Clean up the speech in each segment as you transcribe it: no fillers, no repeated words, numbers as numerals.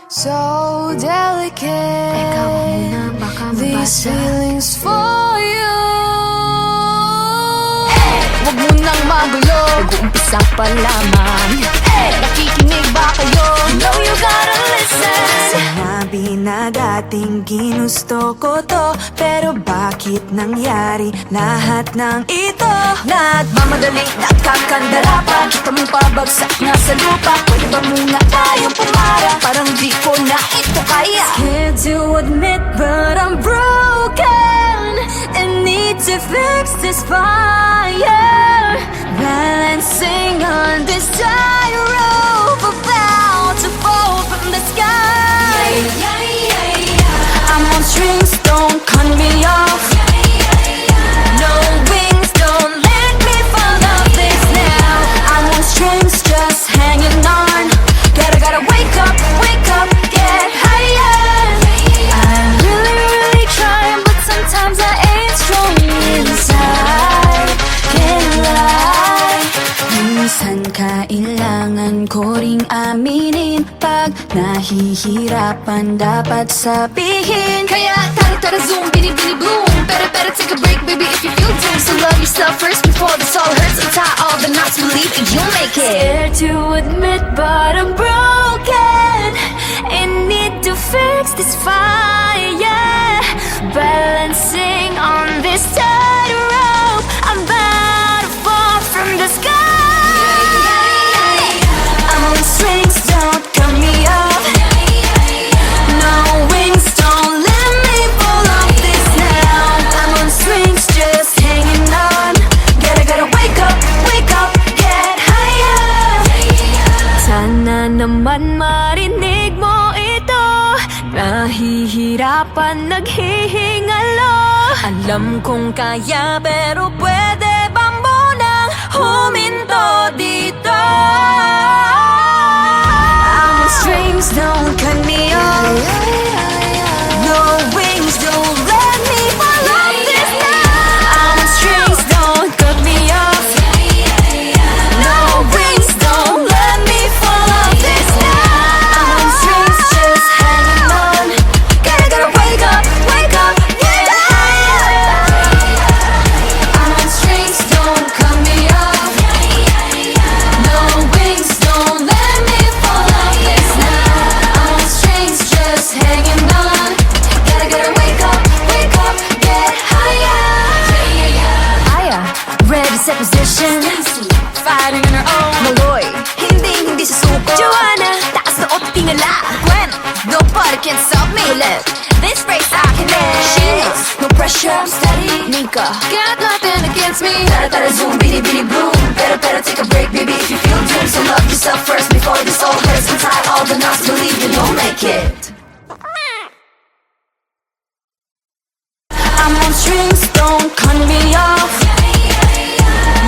so delicate. Teka, wag muna, baka These mabasa. feelings for you. Wag mo nang magulo, Nag-uumpisa pa lamang. nakikinig ba kayo? No, you gotta listen. Sinabi na dating ginusto ko to, pero bakit nangyari lahat ng ito? Nagmamadali, nakakandala pa. Kita mong pabagsak na sa lupa. Pwede ba muna tayong pumara? Parang di ko na ito kaya. Scared to admit, but I'm broken and need to fix this fire. Balancing on this tightrope, about to fall from the sky. I'm on strings, don't cut me off. No wings, don't let me fall off this now. I'm on strings, just hanging on. Gotta wake up, get higher. I'm really trying, but sometimes I ain't strong inside. Can't lie. Minsan kailangan ko ring aminin, pag nahihirapan dapat sabihin. Kaya tara zoom, bini bloom. Better take a break, baby, if you feel doomed. So love yourself first before this all hurts. Untie all the knots, believe it, you'll make it. Scared to admit, but I'm broken and need to fix this fire. Balancing on this tightrope, I'm about to fall from the sky. I'm on strings, don't cut me off. No wings, don't let me fall off this now. I'm on strings, just hanging on. Gotta wake up, get higher. Sana naman marinig mo ito. Nahihirapan, naghihingalo. Alam kong kaya, pero pwede ba munang huminto dito? I'm on strings, don't cut me off. No wings, don't let me fall off this now. I'm on strings, don't cut me off. No wings, don't let me fall off this now. I'm on strings, just hanging on. Gotta wake up, get higher. I'm on strings, don't cut me off. No wings, don't let me fall off this now. I'm on strings, just hanging on. Gotta wake up, get higher. Aya, ready, set position. Fighting on her own. Maloy, hindi susuko. Joanna, taas na o tingala. Gwen, nobody can stop me. Left, this race I can end. Sheila, no pressure, I'm steady. Nika, got nothing against me. tara zoom, bini bloom. Better take a break, baby, if you feel doomed. So love yourself first before this all hurts. Untie all the knots, believe you don't make it. I'm on strings, don't cut me off.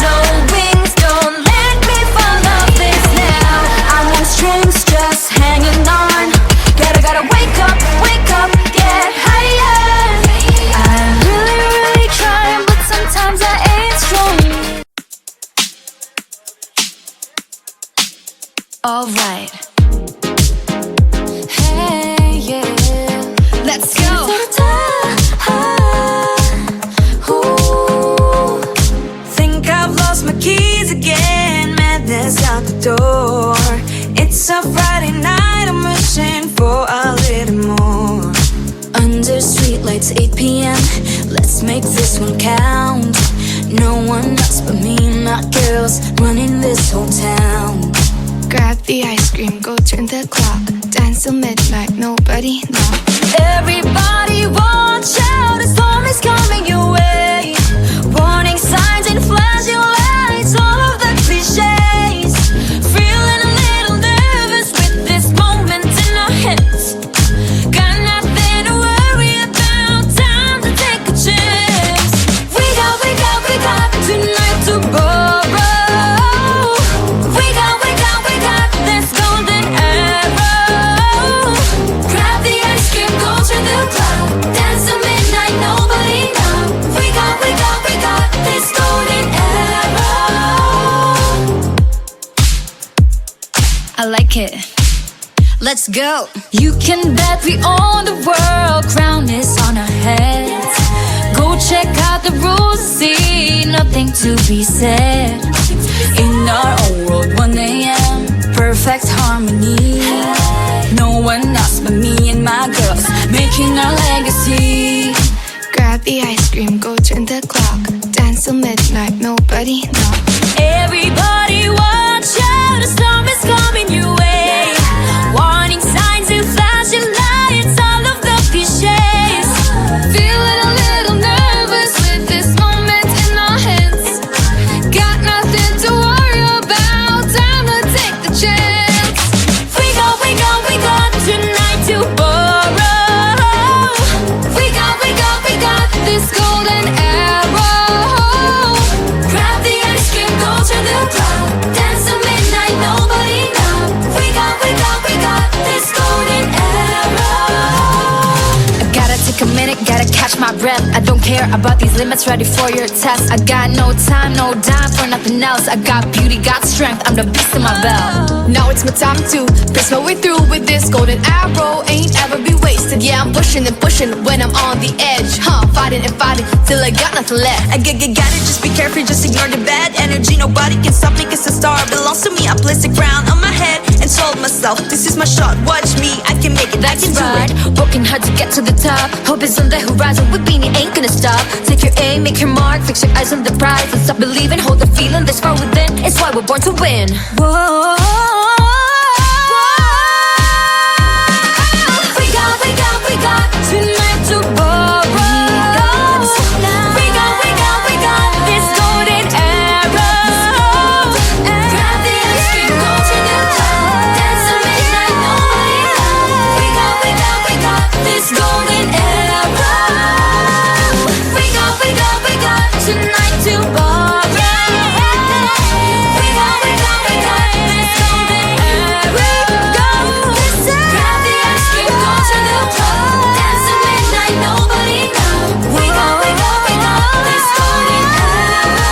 No wings, don't let me fall off this now. I'm on strings, just hanging on. Gotta wake up, get higher. I'm really trying, but sometimes I ain't strong. Alright. Hey, yeah. Let's go. Think I've lost my keys again. Madness out the door. It's a Friday night, I'm wishing for a little more. Under streetlights, 8 p.m. Let's make this one count. No one else but me and my girls running this whole town. Grab the ice cream, go turn the clock. Dance till midnight, nobody knock. Everybody watch out, a storm is coming your way. Warning signs and flashing lights, all of the cliches. Feeling a little nervous with this moment in our heads. Got nothing to worry about, time to take a chance. We got tonight to borrow. We got this golden arrow. Grab the ice cream, go to the club. Dance till midnight, nobody knows. We got this golden arrow. I like it. Let's go. You can bet we own the world. Crown is on our heads. Go check out the rules. See, nothing to be said. In our own world, 1 a.m. Perfect harmony. No one else but me and my girls, making our legacy. Grab the ice cream, go turn the clock. Dance till midnight, nobody knocks. Everybody watch out, a storm is coming your way. Warning signs and flashing lights, all of the cliches. Feeling a little nervous with this moment in our hands. Got nothing to worry about, time to take the chance. We got tonight to borrow. We got this golden arrow. Grab the ice cream, go to the club. Dance till midnight, nobody knows. We got this golden arrow. I gotta take a minute, gotta catch my breath. I don't care about these limits, ready for your test. I got no time, no dime for nothing else. I got beauty, got strength, I'm the beast in my belt. Now it's my time to press my way through with this golden arrow. Ain't ever be wasted. Yeah, I'm pushing and pushing when I'm on the edge. Fighting and fighting till I got nothing left. I got it, just be careful, just ignore the bad energy. Nobody can stop me, cause the star belongs to me. I placed a crown on my head and told myself, this is my shot, watch me, I can make it, I can do Right, it. working hard to get to the top. Hope is on the horizon, with Beanie ain't gonna stop. Take your aim, make your mark, fix your eyes on the prize. And stop believing, hold the feeling this far within. It's why we're born to win. Whoa. We got tonight to borrow. We got this golden arrow. Grab the ice cream, go to the club. Dance till midnight, nobody knows. We got this golden arrow. We got tonight to borrow. We got this golden arrow. Grab the ice cream, go to the club. Dance till midnight, nobody knows. We got this golden arrow.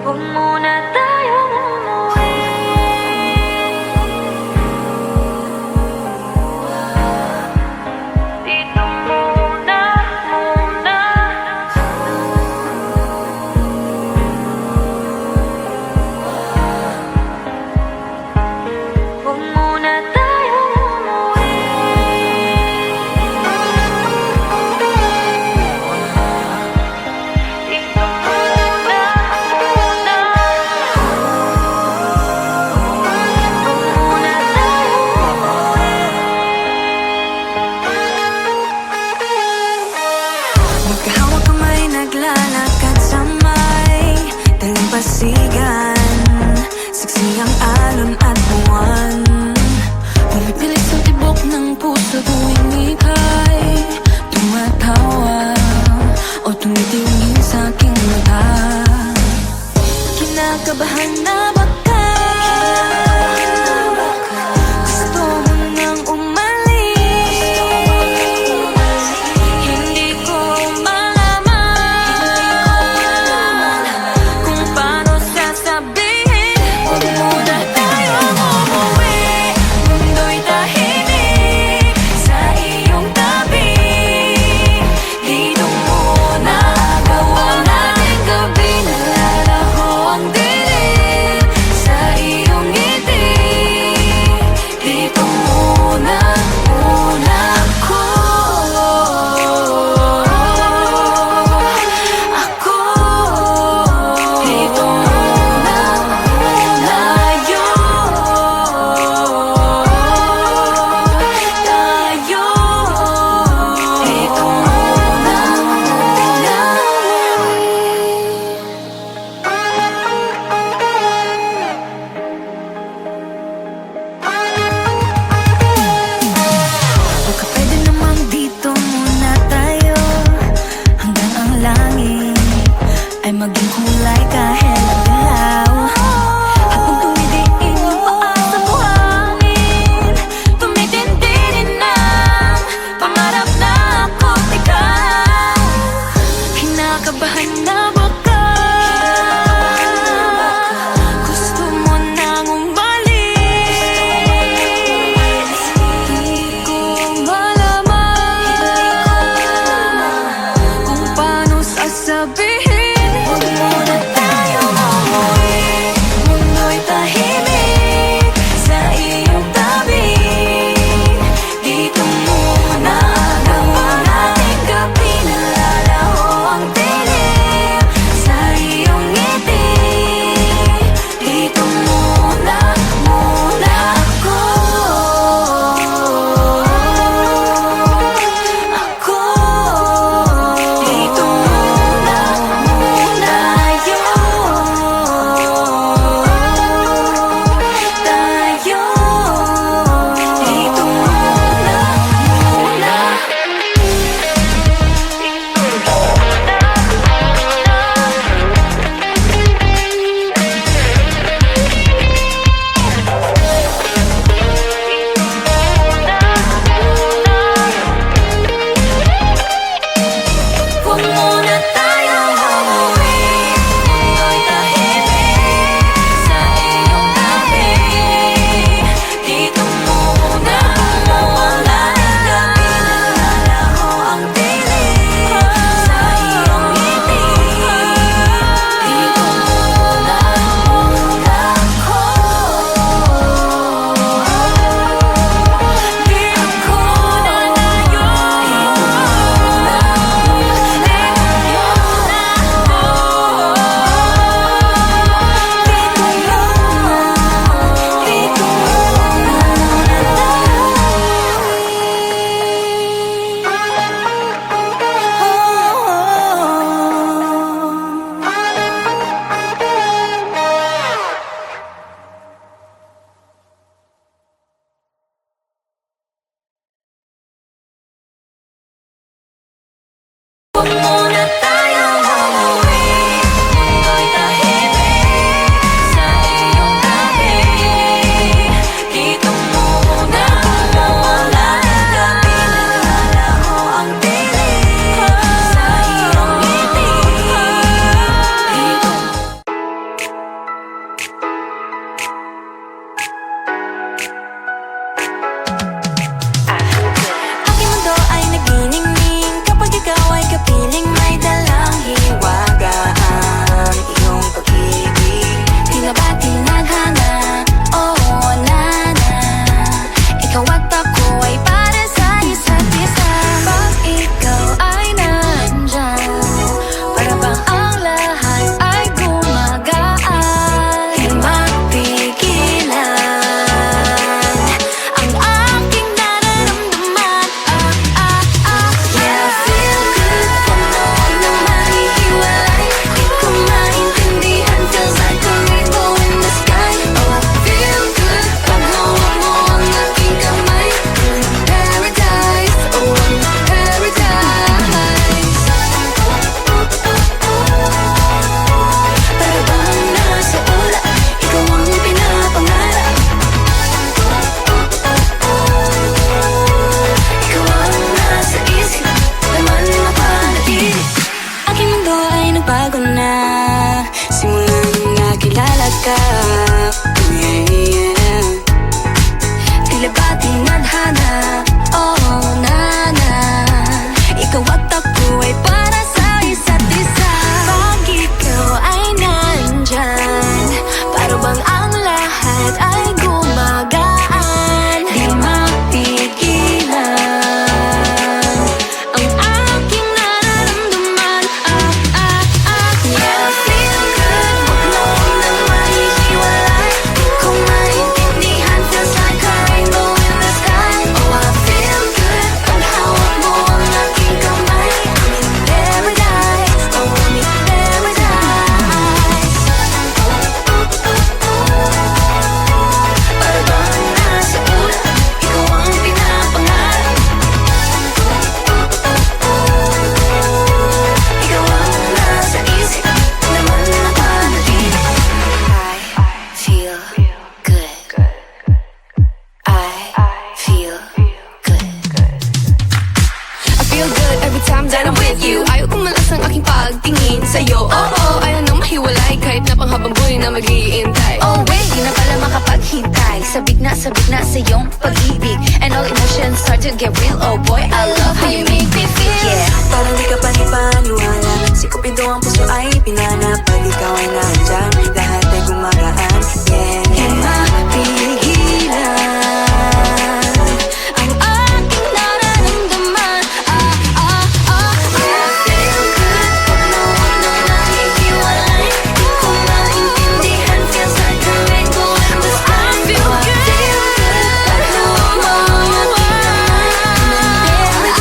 Huwag muna tayong umuwi. Dito muna. Huwag muna tayong umuwi. Dito muna. Magkahawak kamay, naglalakad sa may dalampasigan. Saksi ang alon at buwan. Pumipilit sa tibok ng puso tuwing ika'y tumatawa o tumitingin sa aking mata. Kinakabahan na baka gusto mo nang umalis. Hindi ko malaman kung paano sasabihin. Huwag muna tayong umuwi. Mundo'y tahimik sa iyong tabi. Dito muna gawa natin gabi. Nalalaho ang dilim yakap. Tila ba tinadhana? Oh, nana, ikaw at ako ay para sa isa't isa. Pag ikaw ay nandyan, para bang ang lahat ay gumagaan. Di mapigilan Ang aking nararamdaman. Yeah, feel good, wag mo nang mahihiwalay. Kung maintindihan, feels like a rainbow in the sky. Oh, I feel good, pag hawak mo ang aking kamay. I'm in paradise, oh, I'm in paradise. Para bang nasa ulap, ikaw ang pinapangarap. Ikaw ang nasa isip, naman napanaginip. I feel good. I feel good. I feel good every time that I'm with you. Ayaw kong malas ang aking pagtingin sa'yo. Oo, ayaw nang mahiwalay kahit na panghabang buhay na mag-iintay. Oh wait, di na pala makapaghintay. Sabik na sa iyong pag-ibig, and all emotions start to get real. Oh boy, I love how you make me feel. Yeah, parang di ka panipaniwala. Si Cupido ang puso ay pinanap. Pag ikaw ay nandyan, lahat ay gumagaan. Yeah, Di mapigilan ang aking nararamdaman. yeah, feel good, pag nawag nang nahihiwalay. Kung maintindihan, feels like a rainbow in the sky. I feel good. Pag hawak mo ang aking kamay, I'm in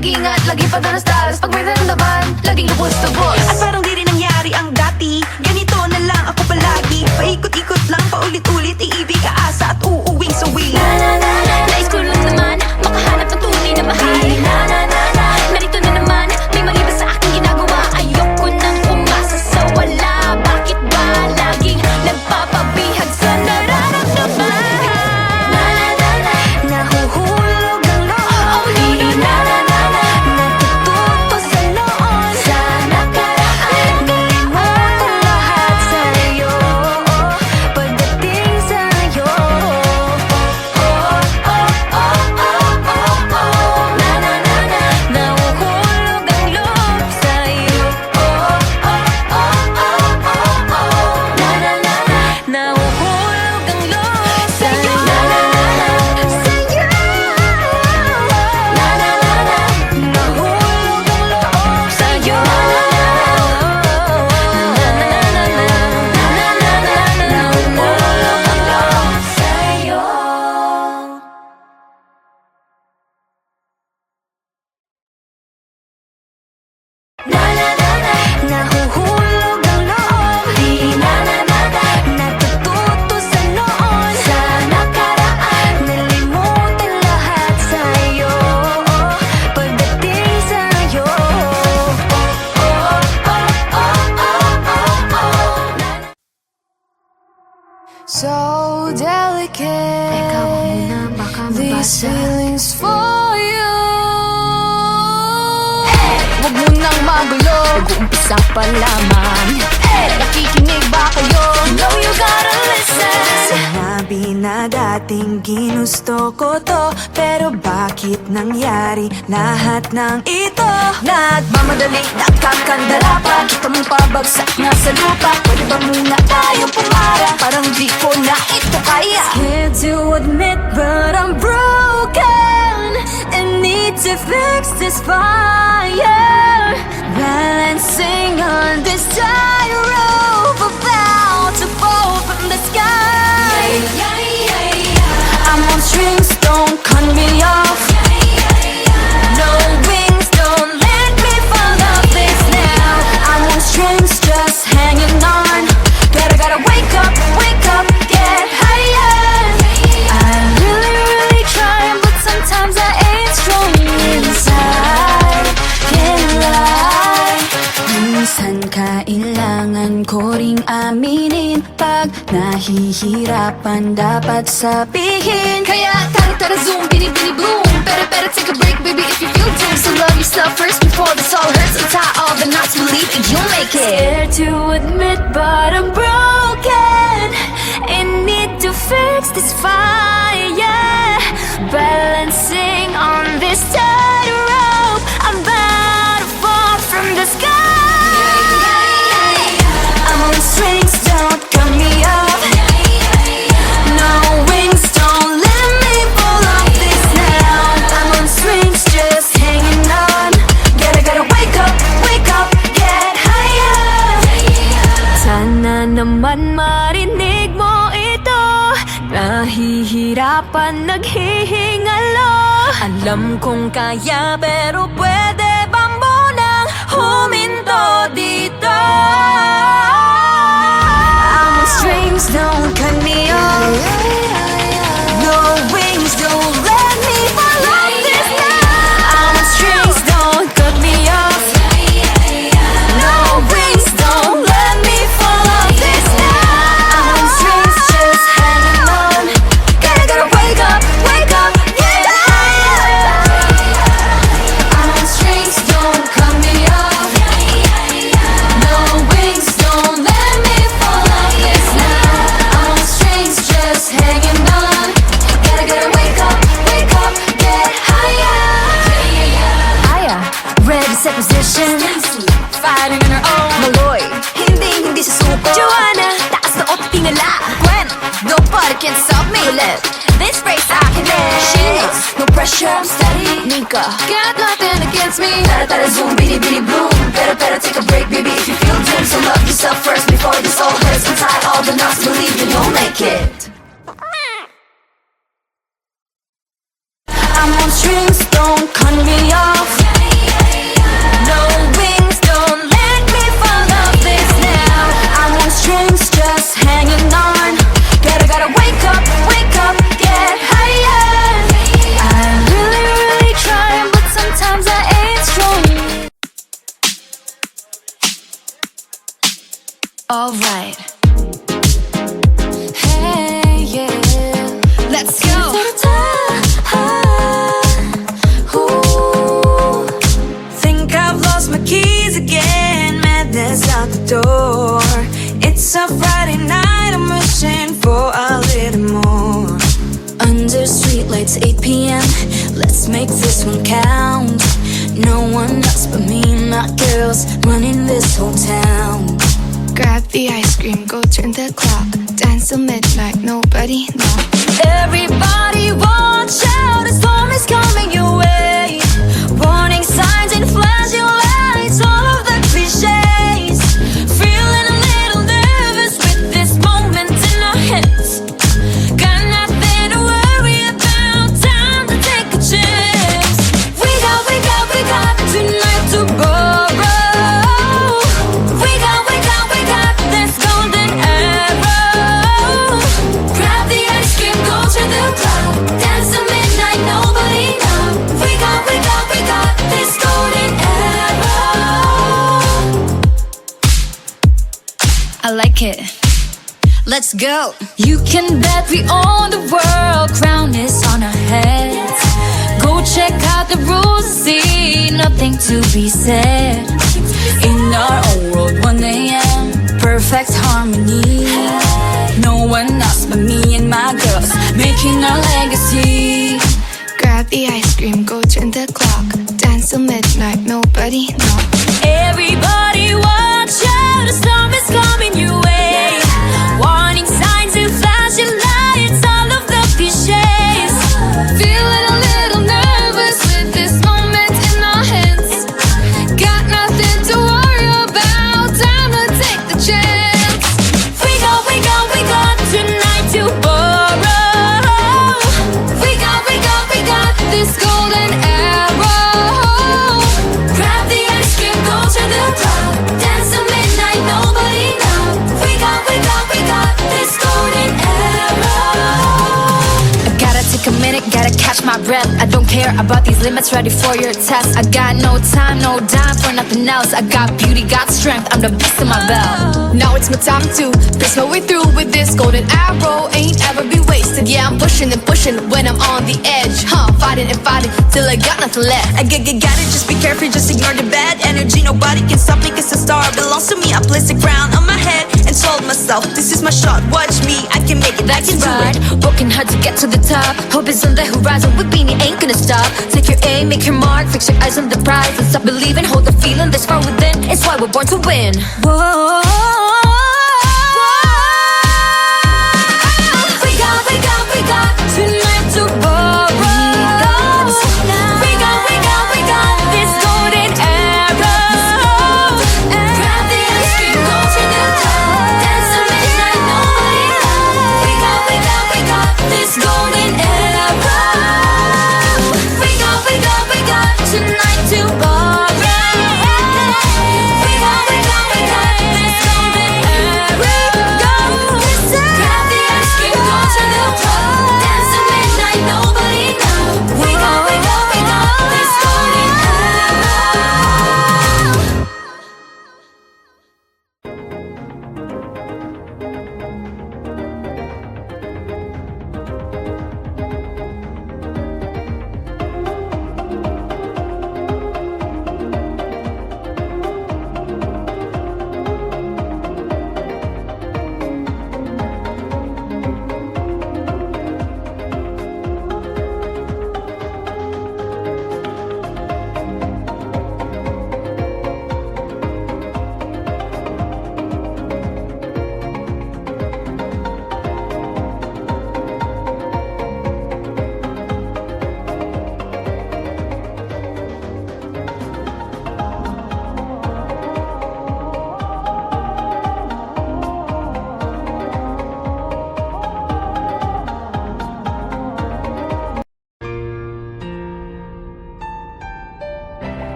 Nag-iingat, lagi padalas-dalas pag may naramdaman, laging lubos-lubos. At parang di rin nangyari ang dati. Ganito na lang ako palagi. Paikot-ikot lang, paulit-ulit. Iibig, aasa at uuwing sawi. Nais ko lang naman makahanap ng tunay na mahal. Narito na naman, may mali ba sa aking ginagawa? Ayoko nang umasa sa wala. Bakit ba laging nagpapabihag sa nararamdaman? Nahuhulog ang loob. Natututo sa noon, sa nakaraan. Nalimutan lahat sa'yo pagdating sa'yo. Nahuhulog ang loob sa'yo. Nahuhulog ang loob sa'yo. Nahulog ang loob sa'yo. Nahulog ang loob sa'yo. Nahuhulog ang loob. Natututo sa noon, sa nakaraan. Nalimutan lahat sa'yo pagdating sa'yo. So delicate. Teka, wag muna, baka These mabasa. feelings for you. Wag mo nang magulo. Nag-uumpisa pa lamang. Nakikinig ba kayo? You know you gotta listen. Sinabi na dating ginusto ko to, pero bakit nangyari lahat ng ito? Nagmamadali, nakakandara pa. Kita mong pabagsak na sa lupa. Pwede ba muna tayong pumara? Parang di ko na ito kaya. Scared to admit, but I'm broken and need to fix this fire. Balancing on this tightrope, about to fall from the sky. I'm on strings, don't cut me off. No wings, don't let me fall off this now. I'm on strings, just hanging on. Gotta wake up, get higher. I'm really trying, but sometimes I ain't strong inside. Can't lie. Minsan kailangan ko ring aminin, pag nahihirapan dapat sabihin. Kaya tara zoom, bini bloom. Better take a break, baby, if you feel doom. So love yourself first before this all hurts. Untie all the knots, believe that you'll make it. Scared to admit, but I'm broken and need to fix this fire. Balancing on this tightrope, I'm about to fall from the sky. I'm on strings, don't cut me off. No wings, don't let me fall off this now. I'm on strings, just hanging on. Gotta wake up, get higher. Sana naman marinig mo ito. Nahihirapan, naghihingalo. Alam kong kaya, pero pwede ba munang huminto dito? I'm on strings, don't cut me off. No wings, don't let me fall off this now. I'm on strings, don't cut me off. No wings, don't let me fall off this now. I'm on strings, just hanging on. Gotta wake up, get higher. I'm on strings, don't cut me off. No wings, don't let me fall off this now. I'm on strings, just hanging on. Gotta wake up, get higher. Aya, ready, set position. Fighting on her own. Maloy, hindi susuko. Joanna, taas na o't tingala. Gwen, nobody can stop me. Colette, this race I can end. Sheila, no pressure, I'm steady. Nika, got nothing against me. Tara zoom, bini bloom. Better take a break, baby, if you feel doomed. So love yourself first before this all hurts. Untie all the knots, believe that you'll make it. I'm on strings, don't cut me off. Alright. Hey, yeah. Let's go. To the top. Ooh. Think I've lost my keys again. Madness out the door. It's a Friday night, I'm wishing for a little more. Under streetlights, 8 p.m. Let's make this one count. No one else but me and my girls running this whole town. Grab the ice cream, go turn the clock. Dance till midnight, nobody knock. Everybody watch out, a storm is coming your way. Warning signs and flashing lights, all of the cliches. Feeling a little nervous with this moment in our hands. Got nothing to worry about, time to take a chance. We got tonight to borrow. We got this golden arrow. Grab the ice cream, go to the club. Dance till midnight, nobody know. We got this golden arrow. I like it. Let's go. You can bet we own the world. Crown is on our heads. Go check out the rules and see nothing to be said. In our own world, 1 a.m. Perfect harmony. No one else but me and my girls making our legacy. Grab the ice cream, go turn the clock. Dance till midnight, nobody knock. Everybody watch out, a storm is coming your way. Warning signs and flashing lights, all of the cliches. Feeling a little nervous with this moment in our hands. Got nothing to worry about, time to take the chance. We got tonight to borrow. We got This golden arrow. grab the ice cream, go to the club. Dance till midnight, nobody know. We got this golden arrow. I gotta take a minute, gotta catch my breath. I don't care about these limits, ready for your test. I got no time, no dime for nothing else. I got beauty, got strength, I'm the beast in my belt. Now it's my time to press my way through with this golden arrow. Ain't ever be wasted. Yeah, I'm pushing and pushing when I'm on the edge. Fighting and fighting till I got nothing left. I got it, just be careful, just ignore the bad energy. Nobody can stop me, cause the star belongs to me. I placed a crown on my head and told myself, this is my shot, watch me, I can make it, I can That's do right, it. working hard to get to the top. Hope is on the horizon, with Beanie ain't gonna stop. Take your aim, make your mark, fix your eyes on the prize. And stop believing, hold the feeling that's far within. It's why we're born to win. Whoa. We got tonight to borrow. We got this golden arrow. Grab the ice cream, go to the top. Dance till midnight, nobody know. We got this golden arrow. We got tonight to borrow. We got this golden arrow.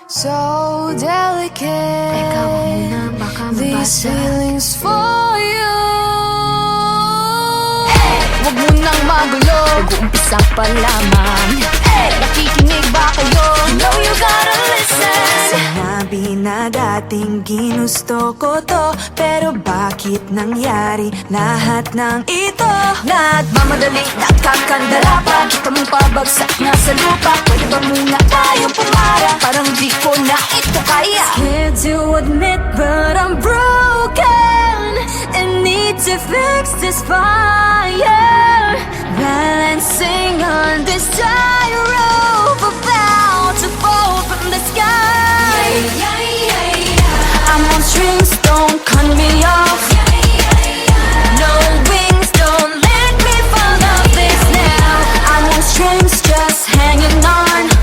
so delicate. Teka, wag muna, baka These mabasa. feelings for you. Huwag mo nang magulo, Nag-uumpisa pa lamang. nakikinig ba kayo? You know you gotta listen. Sinabi na dating ginusto ko to, pero bakit nangyari lahat ng ito? Nagmamadali, nakakandala pa. Kita mong pabagsak na sa lupa. Pwede ba muna tayong pumara? Parang di ko na ito kaya. Scared to admit, but I'm broken and need to fix this fire. Balancing on this time.